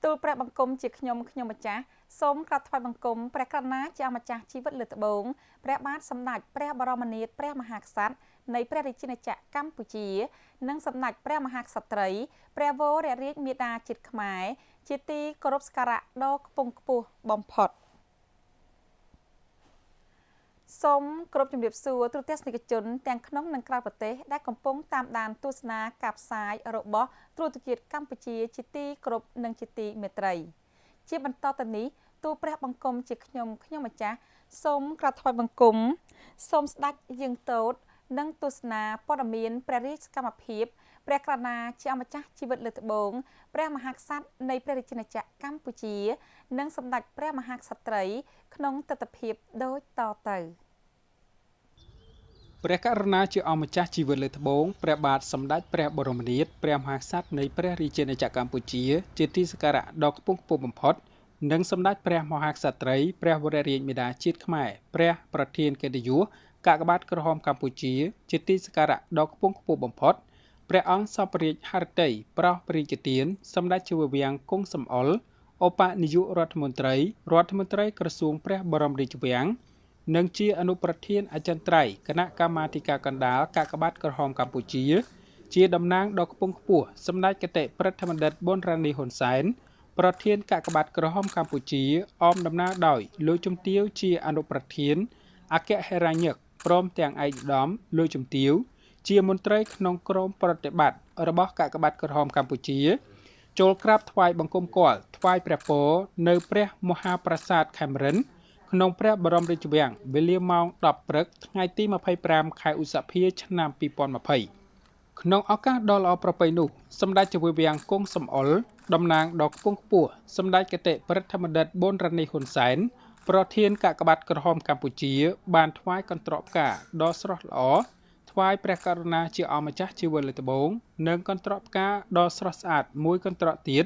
ទូលព្រះបង្គំជាខ្ញុំម្ចាស់សូមក្រាបថ្វាយបង្គំព្រះករុណាជាម្ចាស់ជីវិតលើត្បូងព្រះបាទសម្ដេចព្រះបរមនាថព្រះមហាក្សត្រនៃព្រះរាជាណាចក្រកម្ពុជានិងសម្ដេចព្រះមហាក្សត្រីព្រះវររាជមាតាជាតិខ្មែរជាទីគោរពសក្ការៈដ៏ខ្ពង់ខ្ពស់បំផុតសូមគោរពជំរាបសួរទូរទស្សនិកជនទាំងក្នុងនិងក្រៅប្រទេសដែលកំពុងតាមដានទស្សនាការផ្សាយរបស់ទូរទស្សន៍ជាតិកម្ពុជាជាទីគោរពនិងជាទីមេត្រីជាបន្តទៅនេះទូលព្រះបង្គំជាខ្ញុំម្ចាស់សូមក្រាបថ្វាយបង្គំសូមស្ដេចយើងទតនិងទស្សនាព័ត៌មានព្រះរាជសកម្មភាពព្រះករុណាជាម្ចាស់ជីវិតលើត្បូងព្រះមហាក្សត្រនៃព្រះរាជាណាចក្រកម្ពុជានិងសម្ដេចព្រះមហាក្សត្រីក្នុងទស្សនវិជ្ជាដូចតទៅព្រះករុណាជាម្ចាស់ជីវិតលើត្បូងព្រះបាទសម្ដេចព្រះបរមនាថព្រះមហាក្សត្រនៃព្រះរាជាណាចក្រកម្ពុជាជាទីសក្ការៈដ៏ខ្ពង់ខ្ពស់បំផុតនិងសម្ដេចព្រះមហាក្សត្រីព្រះវររាជមាតាជាតិខ្មែរព្រះប្រធានកិត្តិយសកាកបាទក្រហមកម្ពុជាជាទីសក្ការៈដ៏ខ្ពង់ខ្ពស់បំផុតព្រះអង្គសពរាជហឫទ័យប្រោសព្រះរាជទានសម្ដេចជាវាំងគង់សំអល់ឧបនាយករដ្ឋមន្ត្រីក្រសួងព្រះបរមរាជវាំងនិងជាអនុប្រធានអចិន្ត្រៃយ៍គណៈកម្មាធិការកណ្ដាលកាកបាទក្រហមកម្ពុជាជាតំណាងដ៏ខ្ពង់ខ្ពស់សម្ដេចគតិព្រឹទ្ធបណ្ឌិតប៊ុនរ៉ានីហ៊ុនសែនប្រធានកាកបាទក្រហមកម្ពុជាអមដំណើរដោយលោកជំទាវជាអនុប្រធានអគ្គហេរញ្ញិកព្រមទាំងឯកឧត្តមលោកជំទាវជាមន្ត្រីក្នុងក្រមប្រតិបត្តិរបស់កាកបាទក្រហមកម្ពុជាចូលក្រាបថ្វាយបង្គំគាល់ថ្វាយព្រះពរនៅព្រះមហាប្រាសាទខេមរិនក្នុងព្រះបរមរាជវាំងវេលាម៉ោង 10 ព្រឹកថ្ងៃទី 25 ខែឧសភាឆ្នាំ 2020 ក្នុងឱកាសដ៏ល្អប្រពៃនោះសម្ដេចជាវាំងគង់សំអល់តំណាងដ៏ខ្ពង់ខ្ពស់សម្ដេចគតិព្រឹទ្ធបណ្ឌិតប៊ុនរ៉ានីហ៊ុនសែនប្រធានកាកបាទក្រហមកម្ពុជាបានថ្វាយកន្ត្រកផ្កាដ៏ស្រស់ល្អថ្វាយព្រះករុណាជាម្ចាស់ជីវិតលើត្បូងនិងកន្ត្រកផ្កាដ៏ស្រស់ស្អាតមួយកន្ត្រកទៀត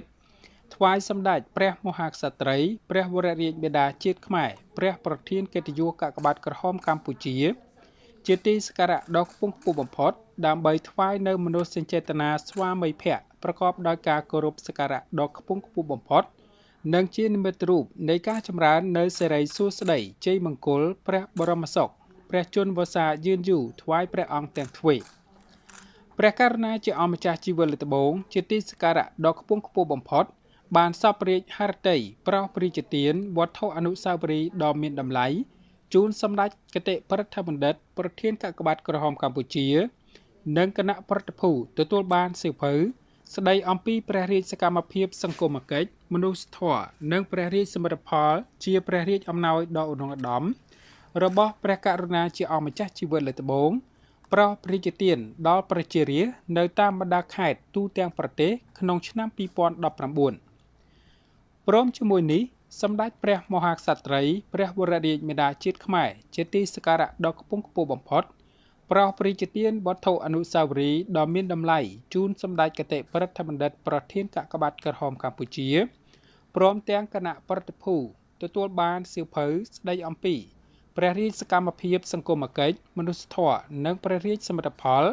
ថ្វាយសម្ដេចព្រះមហាក្សត្រីព្រះវររាជមាតាជាតិខ្មែរព្រះប្រធានកិត្តិយសកាកបាទក្រហមកម្ពុជាជាទីសក្ការៈដ៏ខ្ពង់ខ្ពស់បំផុតដើម្បីថ្វាយនៅមនោសញ្ចេតនាស្វាមីភក្តិប្រកបដោយការគោរពសក្ការៈដ៏ខ្ពង់ខ្ពស់បំផុតនិងជានិមិត្តរូបនៃការចម្រើននៅសិរីសួស្តីជ័យមង្គលព្រះបរមសុខព្រះជន្មវស្សាយឺនយូរថ្វាយព្រះអង្គទាំងទ្វេព្រះករុណាជាម្ចាស់ជីវិតលើត្បូងជាទីសក្ការៈដ៏ខ្ពង់ខ្ពស់បំផុតបានសពរាជហឫទ័យប្រោសព្រះរាជទានវត្ថុអនុស្សាវរីយ៍ដ៏មានតម្លៃជូនសម្ដេចគតិព្រឹទ្ធបណ្ឌិតប្រធានកាកបាទក្រហមកម្ពុជានិងគណៈប្រតិភូទទួលបានសៀវភៅស្ដីអំពីព្រះរាជសកម្មភាពសង្គមគិច្ចមនុស្សធម៌និងព្រះរាជសមិទ្ធផលជាព្រះរាជអំណោយដ៏ឧត្តុង្គឧត្តមរបស់ព្រះករុណាជាម្ចាស់ជីវិតលើត្បូងប្រោសព្រះរាជទានដល់ប្រជារាស្ត្រនៅតាមបណ្ដាខេត្តទូទាំងប្រទេសក្នុងឆ្នាំ 2019 ព្រមជាមួយនេះសម្ដេចព្រះមហាក្សត្រីព្រះវររាជមាតាជាតិខ្មែរជាទីសក្ការៈដ៏ខ្ពង់ខ្ពស់បំផុតប្រោសព្រះរាជទានវត្ថុអនុស្សាវរីយ៍ដ៏មានតម្លៃជូនសម្ដេចគតិព្រឹទ្ធបណ្ឌិតប្រធានកាកបាទក្រហមកម្ពុជាព្រមទាំងគណៈប្រតិភូទទួលបានសៀវភៅស្ដីអំពីព្រះរាជសកម្មភាពសង្គមគិច្ចមនុស្សធម៌និងព្រះរាជសមិទ្ធផល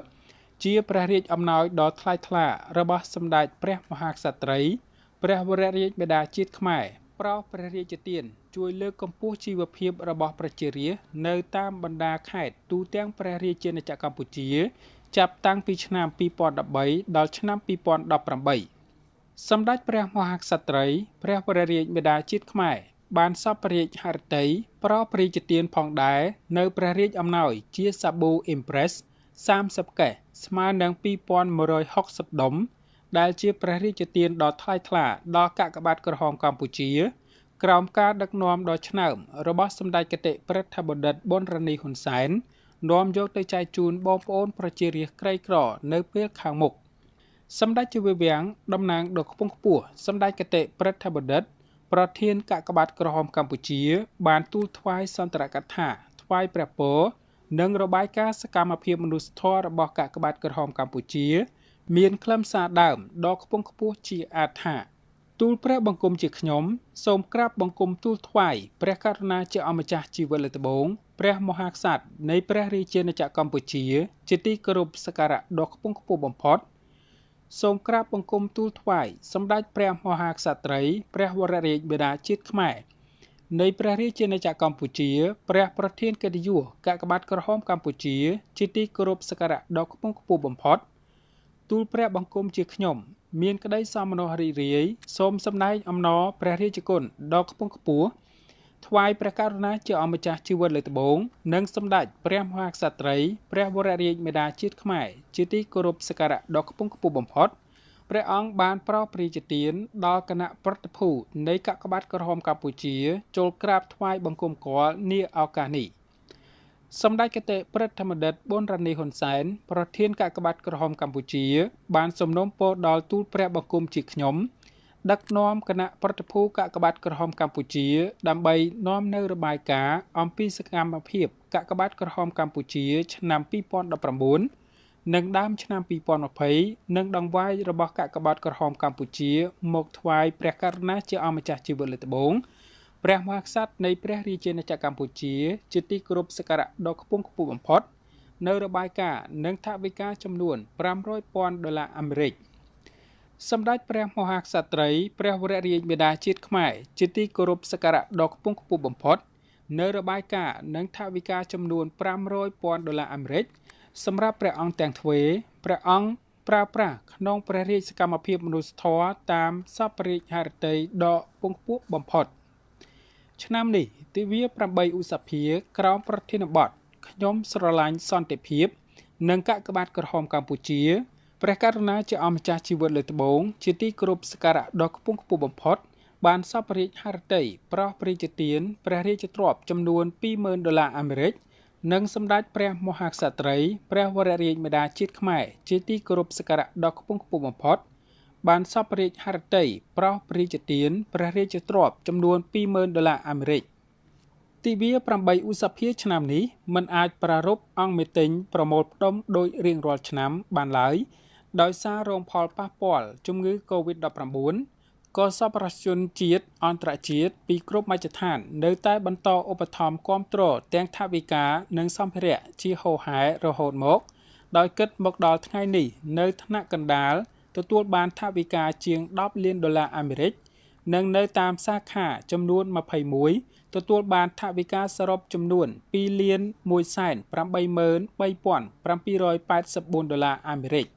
ជាព្រះរាជអំណោយដ៏ថ្លៃថ្លារបស់សម្ដេចព្រះមហាក្សត្រីព្រះវររាជមាតាជាតិខ្មែរប្រោសព្រះរាជទានជួយលើកកម្ពស់ជីវភាពរបស់ប្រជារាស្ត្រនៅតាមបណ្ដាខេត្តទូទាំងព្រះរាជាណាចក្រកម្ពុជាចាប់តាំងពីឆ្នាំ 2013 ដល់ឆ្នាំ 2018 សម្ដេចព្រះមហាក្សត្រីព្រះវររាជមាតាជាតិខ្មែរបានសពរាជហឫទ័យប្រោសព្រះរាជទានផងដែរនៅព្រះរាជអំណោយជាសាប៊ូ Impress 30 កេសស្មើនឹង 2160 ដុំដែលជាព្រះរាជទានដ៏ថ្លៃថ្លាដល់កាកបាទក្រហមកម្ពុជាក្រោមការដឹកនាំដ៏ឆ្នើមរបស់សម្ដេចគតិព្រឹទ្ធបណ្ឌិតប៊ុនរ៉ានីហ៊ុនសែន នាំយកទៅចែកជូនបងប្អូនប្រជារាស្ត្រក្រីក្រនៅពេលខាងមុខសម្ដេចជាវាំងតំណាងដ៏ខ្ពង់ខ្ពស់សម្ដេចគតិព្រឹទ្ធបណ្ឌិតប្រធានកាកបាទក្រហមកម្ពុជាបានទូលថ្វាយសន្ទរកថាថ្វាយព្រះពរនិងរបាយការណ៍សកម្មភាពមនុស្សធម៌របស់កាកបាទក្រហមកម្ពុជាមានខ្លឹមសារដើមដ៏ខ្ពង់ខ្ពស់ជាអាចថាទូលព្រះបង្គំជាខ្ញុំសូមក្រាបបង្គំទូលថ្វាយព្រះករុណាជាអម្ចាស់ជីវិតលើត្បូងព្រះមហាក្សត្រនៃព្រះរាជាណាចក្រកម្ពុជាជាទីគោរពសក្ការៈដ៏ខ្ពង់ខ្ពស់បំផុតសូមក្រាបបង្គំទូលថ្វាយសម្ដេចព្រះមហាក្សត្រីព្រះវររាជបិតាជាតិខ្មែរនៃព្រះរាជាណាចក្រកម្ពុជាព្រះប្រធានកិត្តិយសកាកបាទក្រហមកម្ពុជាជាទីគោរពសក្ការៈដ៏ខ្ពង់ខ្ពស់បំផុតទូលព្រះបង្គំជាខ្ញុំមានក្តីសោមនស្សរីករាយសូមសម្ដែងអំណរព្រះរាជគុណដ៏ខ្ពង់ខ្ពស់ថ្វាយព្រះករុណាជាអម្ចាស់ជីវិតលើត្បូងនិងសម្ដេចព្រះមហាក្សត្រីព្រះវររាជបិតាជាតិខ្មែរជាទីគោរពសក្ការៈដ៏ខ្ពង់ខ្ពស់បំផុតព្រះអង្គបានប្រោសព្រះរាជទានដល់គណៈប្រតិភូនៃកាកបាទក្រហមកម្ពុជាចូលក្រាបថ្វាយបង្គំគាល់នាឱកាសនេះសម្ដេចគតិព្រឹទ្ធបណ្ឌិតប៊ុនរ៉ានីហ៊ុនសែនប្រធានកាកបាទក្រហមកម្ពុជាបានសំណូមពរដល់ទូលព្រះបង្គំជាខ្ញុំដឹកនាំគណៈប្រតិភូកាកបាទក្រហមកម្ពុជាដើម្បីនាំនៅរបាយការណ៍អំពីសកម្មភាពកាកបាទក្រហមកម្ពុជាឆ្នាំ2019និងដើមឆ្នាំ2020និងដង្វាយរបស់កាកបាទក្រហមកម្ពុជាមកថ្វាយព្រះករុណាជាអម្ចាស់ជីវិតលើត្បូងព្រះមហាក្សត្រនៃព្រះរាជាណាចក្រកម្ពុជាជាទីគោរពសក្ការៈដ៏ខ្ពង់ខ្ពស់បំផុតនៅរបាយការណ៍និងថវិកាចំនួន$500,000អាមេរិកសម្ដេចព្រះមហាក្សត្រីព្រះវររាជបិតាជាតិខ្មែរជាទីគោរពសក្ការៈដ៏ខ្ពង់ខ្ពស់បំផុតនៅរបាយការណ៍និងថវិកាចំនួន$500,000អាមេរិកសម្រាប់ព្រះអង្គទាំងទ្វេព្រះអង្គប្រើប្រាស់ក្នុងព្រះរាជសកម្មភាពមនុស្សធម៌តាមសពរាជហឫទ័យដ៏ខ្ពង់ខ្ពស់បំផុតឆ្នាំនេះទិវា8ឧសភាក្រោមប្រធានបទខ្ញុំស្រឡាញ់សន្តិភាពនិងកាកបាទក្រហមកម្ពុជាព្រះករុណាជាអម្ចាស់ជីវិតលើត្បូងជាទីគោរពសក្ការៈដ៏ខ្ពង់ខ្ពស់បំផុតបានសពរាជហឫទ័យប្រោសព្រះរាជទានព្រះរាជទ្រព្យចំនួន$20,000អាមេរិកនិងសម្ដេចព្រះមហាក្សត្រីព្រះវររាជបិតាជាតិខ្មែរជាទីគោរពសក្ការៈដ៏ខ្ពង់ខ្ពស់បំផុតបានសពរាជហឫទ័យប្រោសព្រះរាជទានព្រះរាជទ្រព្យចំនួន$20,000អាមេរិកទិវា8ឧសភាឆ្នាំនេះមិនអាចប្រារព្ធអង្គមេតិញប្រមូលផ្ដុំដោយរៀងរាល់ឆ្នាំបានឡើយដោយសាររងផលប៉ះពាល់ជំងឺ COVID-19 ក៏សប្បុរសជនជាតិអន្តរជាតិពីគ្រប់មជ្ឈដ្ឋាននៅតែបន្តឧបត្ថម្ភគាំទ្រទាំងថវិកានិងសម្ភារៈជាហូរហែរហូតមកដោយគិតមកដល់ថ្ងៃនេះនៅថ្នាក់កណ្ដាលទទួលបានថវិកាជាង$10 លានអាមេរិកនិងនៅតាមសាខាចំនួន21ទទួលបានថវិកាសរុបចំនួន$2,183,784 អាមេរិក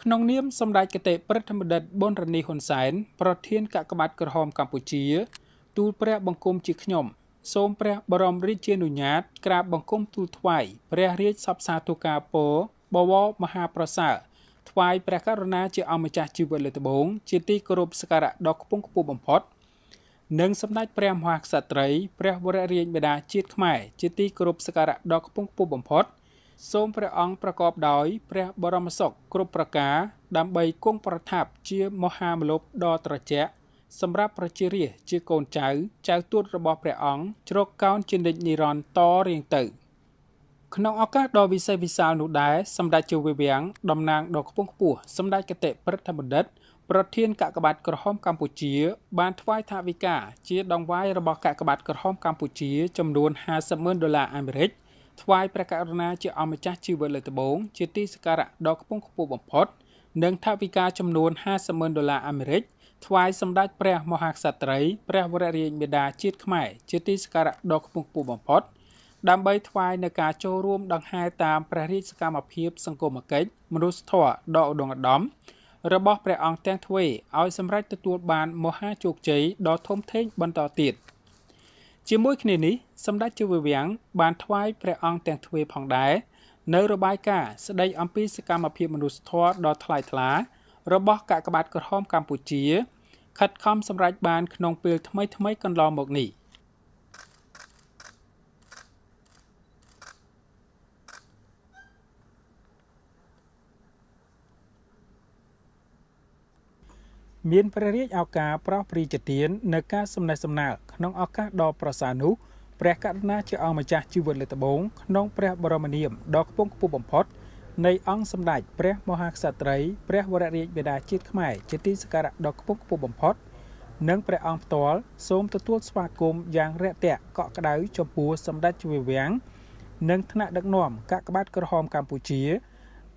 ក្នុងនាមសម្ដេចគតិព្រឹទ្ធបណ្ឌិតប៊ុនរ៉ានីហ៊ុនសែនប្រធានកាកបាទក្រហមកម្ពុជាទូលព្រះបង្គំជាខ្ញុំសូមព្រះបរមរាជានុញ្ញាតក្រាបបង្គំទូលថ្វាយព្រះរាជសព្វសាធុការពរបវរមហាប្រសើរថ្វាយព្រះករុណាជាអម្ចាស់ជីវិតលើត្បូងជាទីគោរពសក្ការៈដ៏ខ្ពង់ខ្ពស់បំផុតនិងសម្ដេចព្រះមហាក្សត្រីព្រះវររាជបិតាជាតិខ្មែរជាទីគោរពសក្ការៈដ៏ខ្ពង់ខ្ពស់បំផុតសូមព្រះអង្គប្រកបដោយព្រះបរមសុខគ្រប់ប្រការដើម្បីគង់ប្រថាប់ជាមហាម្លប់ដ៏ត្រជាក់សម្រាប់ប្រជារាស្ត្រជាកូនចៅទូតរបស់ព្រះអង្គជ្រកកោនជានិច្ចនិរន្តរ៍តរៀងទៅក្នុងឱកាសដ៏វិសេសវិសាលនោះដែរសម្ដេចជាវាំងតំណាងដ៏ខ្ពង់ខ្ពស់សម្ដេចគតិព្រឹទ្ធបណ្ឌិតប្រធានកាកបាទក្រហមកម្ពុជាបានថ្វាយថវិកាជាដង្វាយរបស់កាកបាទក្រហមកម្ពុជាចំនួន$50,000អាមេរិកថ្វាយព្រះករុណាជាអម្ចាស់ជីវិតលើត្បូងជាទីសក្ការៈដ៏ខ្ពង់ខ្ពស់បំផុតនិងថវិកាចំនួន$50,000អាមេរិកថ្វាយសម្ដេចព្រះមហាក្សត្រីព្រះវររាជបិតាជាតិខ្មែរជាទីសក្ការៈដ៏ខ្ពង់ខ្ពស់បំផុតដើម្បីថ្វាយនៅការចូលរួមដង្ហែតាមព្រះរាជសកម្មភាពសង្គមគិច្ចមនុស្សធម៌ដ៏ឧត្តមឧត្តមរបស់ព្រះអង្គទាំងទ្វេឲ្យសម្រេចទទួលបានមហាជោគជ័យដ៏ធំធេងបន្តទៀតជាមួយគ្នានេះសម្ដេចជាវាំងបានថ្វាយព្រះអង្គទាំងទ្វេផងដែរនៅរបាយការណ៍ស្ដីអំពីសកម្មភាពមនុស្សធម៌ដ៏ថ្លៃថ្លារបស់កាកបាទក្រហមកម្ពុជាខិតខំសម្រេចបានក្នុងពេលថ្មីកន្លងមកនេះ មានព្រះរាជឱកាសប្រោសព្រីជាទាននៅការសំណេះសំណាលក្នុងឱកាសដ៏ប្រសើរនោះព្រះករុណាជាអង្គម្ចាស់ជីវិតលើត្បូងក្នុងព្រះបរមនាមដ៏ខ្ពង់ខ្ពស់បំផុតនៃអង្គសម្ដេចព្រះមហាក្សត្រីព្រះវររាជបិតាជាតិខ្មែរជាទីសក្ការៈដ៏ខ្ពង់ខ្ពស់បំផុតនិងព្រះអង្គផ្ទាល់សូមទទួលស្វាគមន៍យ៉ាងរាក់ទាក់កក់ក្ដៅចំពោះសម្ដេចជាវាំងនិងថ្នាក់ដឹកនាំកាកបាទក្រហមកម្ពុជា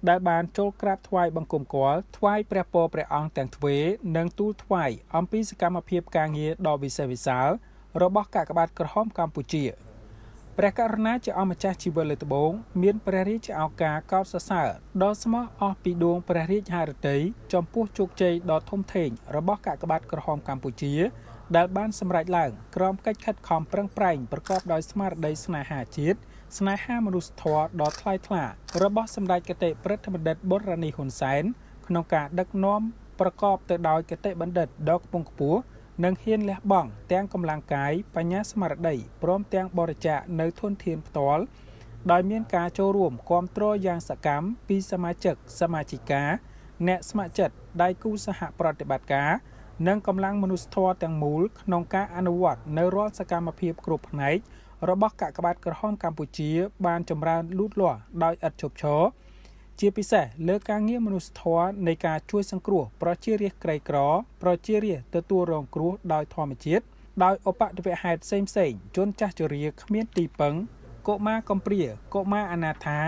ដែលបានចូលក្រាបថ្វាយបង្គំគាល់ថ្វាយព្រះពរព្រះអង្គទាំងទ្វេនិងទូលថ្វាយអំពីសកម្មភាពការងារដ៏វិសេសវិសាលរបស់កាកបាទក្រហមកម្ពុជាព្រះករុណាជាអង្គម្ចាស់ជីវិតលើត្បូងមានព្រះរាជឱកាសកោតសរសើរដ៏ស្មោះអស់ពីដួងព្រះរាជហឫទ័យចំពោះជោគជ័យដ៏ធំធេងរបស់កាកបាទក្រហមកម្ពុជាដែលបានសម្រេចឡើងក្រោមកិច្ចខិតខំប្រឹងប្រែងប្រកបដោយស្មារតីស្នេហាជាតិស្នេហាមនុស្សធម៌ដ៏ថ្លៃថ្លារបស់សម្ដេចគតិប្រិទ្ធបណ្ឌិតប៊ុនរ៉ានីហ៊ុនសែនក្នុងការដឹកនាំប្រកបទៅដោយគតិបណ្ឌិតដ៏ខ្ពង់ខ្ពស់និងហ៊ានលះបង់ទាំងកម្លាំងកាយបញ្ញាស្មារតីព្រមទាំងបរិច្ចាគនៅធនធានផ្ទាល់ដោយមានការចូលរួមគាំទ្រយ៉ាងសកម្មពីសមាជិកសមាជិកាអ្នកស្ម័គ្រចិត្តដៃគូសហប្រតិបត្តិការនិងកម្លាំងមនុស្សធម៌ទាំងមូលក្នុងការអនុវត្តនៅរាល់សកម្មភាពគ្រប់ផ្នែករបស់កាកបាទក្រហមកម្ពុជាបានចម្រើនលូតលាស់ដោយឥតឈប់ឈរជាពិសេសលើការងារមនុស្សធម៌នៃការជួយសង្គ្រោះប្រជារាស្ត្រក្រីក្រប្រជារាស្ត្រទទួលរងគ្រោះដោយធម្មជាតិដោយឧបទ្ទវហេតុផ្សេងៗជនចាស់ជរាគ្មានទីពឹងកុមារកំព្រាកុមារអនាថា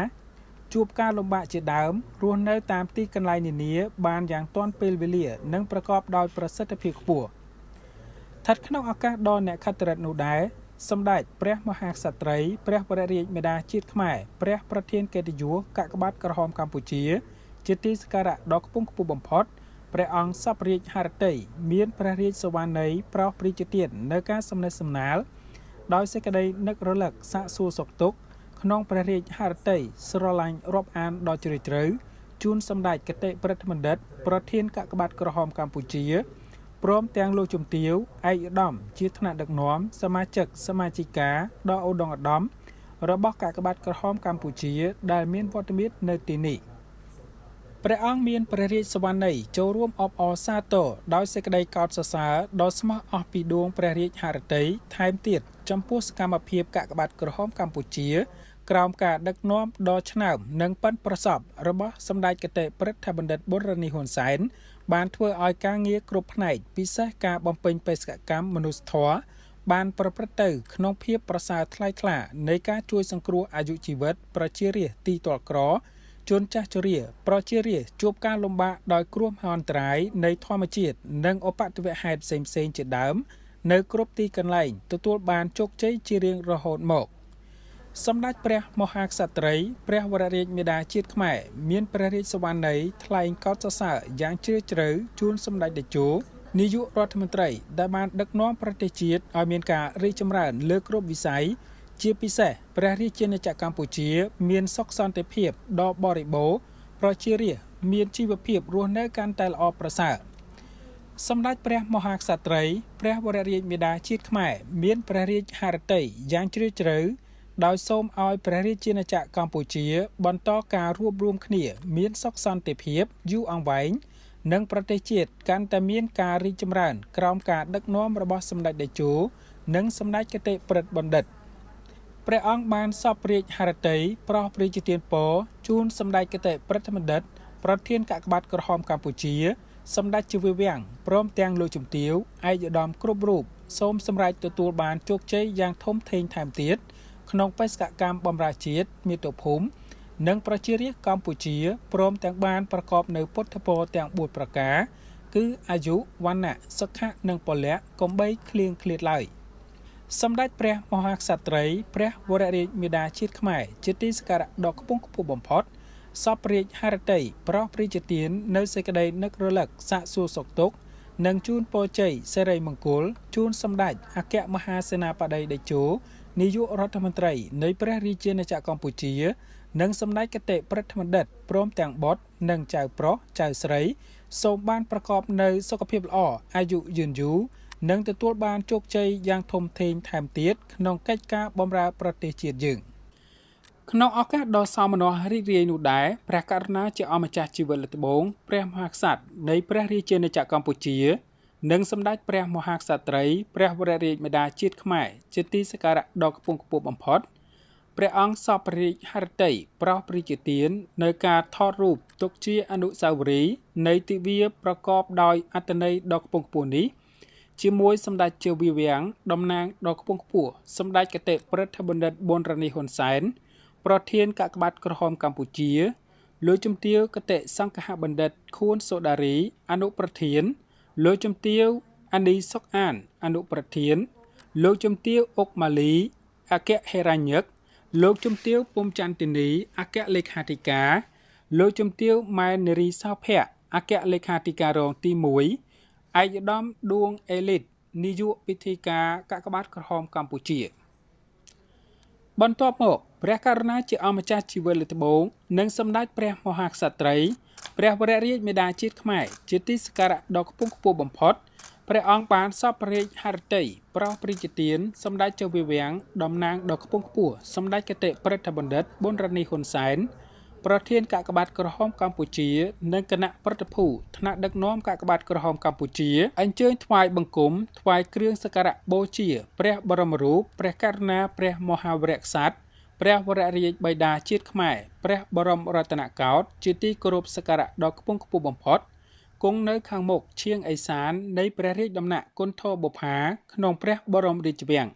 ជួបការលំបាកជាដើមរស់នៅតាមទីកន្លែងនានាបានយ៉ាងទាន់ពេលវេលានិងប្រកបដោយប្រសិទ្ធភាពខ្ពស់ស្ថិតក្នុងឱកាសដ៏អ្នកខិតរិទ្ធនោះដែរសម្ដេចព្រះមហាក្សត្រីព្រះវររាជមាតាជាតិខ្មែរព្រះប្រធានកិត្តិយសកាកបាទក្រហមកម្ពុជាជាទីសក្ការៈដ៏ខ្ពង់ខ្ពស់បំផុតព្រះអង្គសពរាជហឫទ័យមានព្រះរាជសវណ្ណីប្រោសព្រីជាទាននៅការសំណេះសំណាលដោយសេចក្តីនឹករលឹកសាកសួរសុខទុក្ខក្នុងព្រះរាជហឫទ័យស្រឡាញ់រាប់អានដ៏ជ្រាលជ្រៅជូនសម្ដេចគតិប្រិទ្ធបណ្ឌិតប្រធានកាកបាទក្រហមកម្ពុជាព្រមទាំងលោកជំទាវឯកឧត្តមជាថ្នាក់ដឹកនាំសមាជិកសមាជិកាដ៏ឧត្តមឧត្តមរបស់កាកបាទក្រហមកម្ពុជាដែលមានវត្តមាននៅទីនេះព្រះអង្គមានព្រះរាជសវណ្ណីចូលរួមអបអរសាទរដោយសេចក្តីកោតសរសើរដ៏ស្មោះអស់ពីដួងព្រះរាជហឫទ័យថែមទៀតចំពោះសកម្មភាពកាកបាទក្រហមកម្ពុជាក្រោមការដឹកនាំដ៏ឆ្នើមនិងប៉ិនប្រសប់របស់សម្ដេចគតិប្រិទ្ធបណ្ឌិតប៊ុនរ៉ានីហ៊ុនសែនបានធ្វើឲ្យការងារគ្រប់ផ្នែកពិសេសការបំពេញបេសកកម្មមនុស្សធម៌បានប្រព្រឹត្តទៅក្នុងភាពប្រសើរថ្លៃថ្លានៃការជួយសង្គ្រោះអាយុជីវិតប្រជារាស្ត្រទីទាល់ក្រជនចាស់ជរាប្រជារាស្ត្រជួបការលំបាកដោយគ្រោះមហន្តរាយនៃធម្មជាតិនិងឧបទ្ទវហេតុផ្សេងៗជាដើមនៅគ្រប់ទីកន្លែងទទួលបានជោគជ័យជារៀងរហូតមកសម្ដេចព្រះមហាក្សត្រីព្រះវររាជមាតាជាតិខ្មែរមានព្រះរាជសវណ្ណីថ្លែងកោតសរសើរយ៉ាងជ្រាលជ្រៅជូនសម្ដេចតេជោនាយករដ្ឋមន្ត្រីដែលបានដឹកនាំប្រទេសជាតិឲ្យមានការរីកចម្រើនលើគ្រប់វិស័យជាពិសេសព្រះរាជាណាចក្រកម្ពុជាមានសុខសន្តិភាពដ៏បរិបូរណ៍ប្រជារាស្ត្រមានជីវភាពរស់នៅកាន់តែល្អប្រសើរសម្ដេចព្រះមហាក្សត្រីព្រះវររាជមាតាជាតិខ្មែរមានព្រះរាជហឫទ័យយ៉ាងជ្រាលជ្រៅដោយសូមឲ្យព្រះរាជាណាចក្រកម្ពុជាបន្តការរួបរวมគ្នាមានសុខសន្តិភាពយូរអង្វែងនិងប្រទេសជាតិកាន់តែមានការរីកចម្រើនក្រោមការដឹកនាំរបស់សម្ដេចតេជោនិងសម្ដេចគតិប្រិទ្ធបណ្ឌិតព្រះអង្គបានសពរាជហឫទ័យប្រោសព្រាជទានពរជូនសម្ដេចគតិប្រិទ្ធបណ្ឌិតប្រធានកាកបាទក្រហមកម្ពុជាសម្ដេចជាវាំងព្រមទាំងលោកជំទាវឯកឧត្តមគ្រប់រូបសូមសម្រេចទទួលបានជោគជ័យយ៉ាងធំធេងថែមទៀតក្នុងបេសកកម្មបម្រើជាតិមាតុភូមិនិងប្រជារាស្ត្រកម្ពុជាព្រមទាំងបានប្រកបនៅពុទ្ធពរទាំង4ប្រការគឺអាយុវណ្ណៈសុខៈនិងពលៈកុំបីឃ្លៀងឃ្លាតឡើយសម្ដេចព្រះមហាក្សត្រីព្រះវររាជមាតាជាតិខ្មែរជាទីសក្ការៈដ៏ខ្ពង់ខ្ពស់បំផុតសពរាជហឫទ័យប្រោសព្រាជទាននៅសេចក្តីនឹករលឹកសាកសួរសុខទុក្ខនិងជូនពរជ័យសិរីមង្គលជូនសម្ដេចអគ្គមហាសេនាបតីតេជោនាយករដ្ឋមន្ត្រីនៃព្រះរាជាណាចក្រកម្ពុជានិងសម្ដេចគតិប្រិទ្ធបណ្ឌិតព្រមទាំងបុត្រនិងចៅប្រុសចៅស្រីសូមបានប្រកបនៅសុខភាពល្អអាយុយឺនយូរនិងទទួលបានជោគជ័យយ៉ាងធំធេងថែមទៀតក្នុងកិច្ចការបម្រើប្រទេសជាតិយើង ក្នុងឱកាសដ៏សោមនស្សរីករាយនោះដែរព្រះករុណាជាអម្ចាស់ជីវិតលើត្បូងព្រះមហាក្សត្រនៃព្រះរាជាណាចក្រកម្ពុជានិងសម្ដេចព្រះមហាក្សត្រីព្រះវររាជមាតាជាតិខ្មែរជាទីសក្ការៈដ៏ខ្ពង់ខ្ពស់បំផុតព្រះអង្គសពរាជហឫទ័យប្រោសព្រះជាទាននៅការថតរូបទុកជាអនុស្សាវរីយ៍នៃទិវាប្រកបដោយអត្ថន័យដ៏ខ្ពង់ខ្ពស់នេះជាមួយសម្ដេចជ័យវាំងតំណាងដ៏ខ្ពង់ខ្ពស់សម្ដេចគតិព្រឹទ្ធបណ្ឌិតប៊ុនរ៉ានីហ៊ុនសែនប្រធានកាកបាទក្រហមកម្ពុជាលោកជំទាវគតិសង្ឃបណ្ឌិតខួនសូដារីអនុប្រធានលោកជំទាវអានីសុកអានអនុប្រធានលោកជំទាវអុកម៉ាលីអគ្គហេរញ្ញិកលោកជំទាវពុំចន្ទនីអគ្គលេខាធិការលោកជំទាវម៉ែននារីសោភ័ក្រអគ្គលេខាធិការរងទី1ឯកឧត្តមឌួងអេលីតនាយកពិធីការកាកបាទក្រហមកម្ពុជាបន្ទាប់មកព្រះករុណាជាអម្ចាស់ជីវិតលើត្បូងនិងសម្ដេចព្រះមហាក្សត្រីព្រះវររាជមាតាជាតិខ្មែរជាទីសក្ការៈដ៏ខ្ពង់ខ្ពស់បំផុតព្រះអង្គបានសពរាជហឫទ័យប្រោសព្រះជាទានសម្ដេចជ័យវាំងតំណាងដ៏ខ្ពង់ខ្ពស់សម្ដេចគតិព្រឹទ្ធបណ្ឌិតប៊ុនរ៉ានីហ៊ុនសែនប្រធានកាកបាទក្រហមកម្ពុជានិងគណៈប្រតិភូថ្នាក់ដឹកនាំកាកបាទក្រហមកម្ពុជាអញ្ជើញថ្វាយបង្គំថ្វាយគ្រឿងសក្ការៈបូជាព្រះបរមរូបព្រះករុណាព្រះមហាវីរក្សត្រព្រះវររាជបិតាជាតិខ្មែរព្រះបរមរតនកោដ្ឋជាទីគោរពសក្ការៈដ៏ខ្ពង់ខ្ពស់បំផុតគង់នៅខាងមុខឈៀងឦសាននៃព្រះរាជដំណាក់គន្ធបុប្ផាក្នុងព្រះបរមរាជវាំង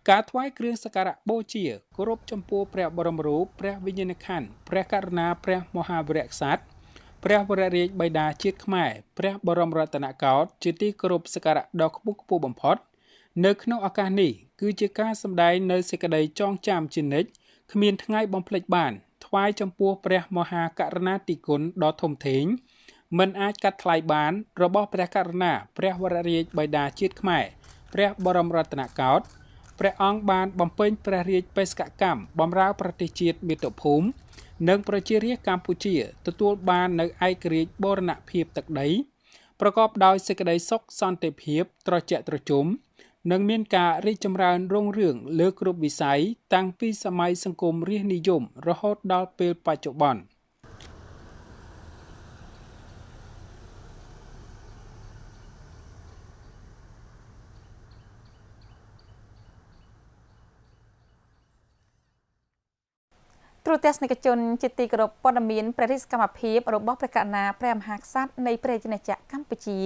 ការថ្វាយគ្រឿងសក្ការៈបូជាគោរពចំពោះព្រះបរមរូបព្រះវិញ្ញាណក្ខន្ធព្រះករុណាព្រះមហាវីរក្សត្រព្រះវររាជបិតាជាតិខ្មែរព្រះបរមរតនកោដ្ឋជាទីគោរពសក្ការៈដ៏ខ្ពង់ខ្ពស់បំផុតនៅក្នុងឱកាសនេះគឺជាការសម្ដែងនៅសេចក្តីចងចាំជានិច្ចគ្មានថ្ងៃបំភ្លេចបានថ្វាយចំពោះព្រះមហាករុណាธิគុណដ៏ធំធេងមិនអាចកាត់ថ្លៃបានរបស់ព្រះករុណាព្រះវររាជបិតាជាតិខ្មែរព្រះបរមរតនកោដ្ឋព្រះអង្គបានបំពេញព្រះរាជបេសកកម្មបម្រើប្រទេសជាតិមាតុភូមិនិងប្រជារាស្ត្រកម្ពុជាទទួលបាននូវឯករាជ្យបូរណភាពទឹកដីប្រកបដោយសេចក្តីសុខសន្តិភាពត្រជាក់ត្រជុំនិងមានការរីកចម្រើនរុងរឿងលើគ្រប់វិស័យតាំងពីសម័យសង្គមរាស្ត្រនិយមរហូតដល់ពេលបច្ចុប្បន្នទូរទស្សនិកជនជាទីគោរពព័ត៌មានព្រះរាជកម្មភាពរបស់ព្រះករុណាព្រះមហាក្សត្រនៃព្រះរាជាណាចក្រកម្ពុជា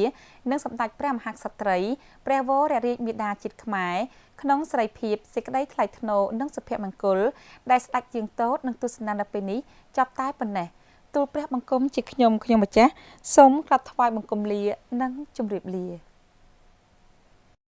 និងសម្ដេចព្រះមហាក្សត្រីព្រះវររាជមាតាជាតិខ្មែរក្នុងសេរីភាពសេចក្តីថ្លៃថ្នូរនិងសុភមង្គលដែលស្ដេចជាងទតនឹងទស្សនានៅពេលនេះចាប់តែប៉ុណ្ណេះទូលព្រះបង្គំជាខ្ញុំម្ចាស់សូមក្រាបថ្វាយបង្គំលានិងជម្រាបលា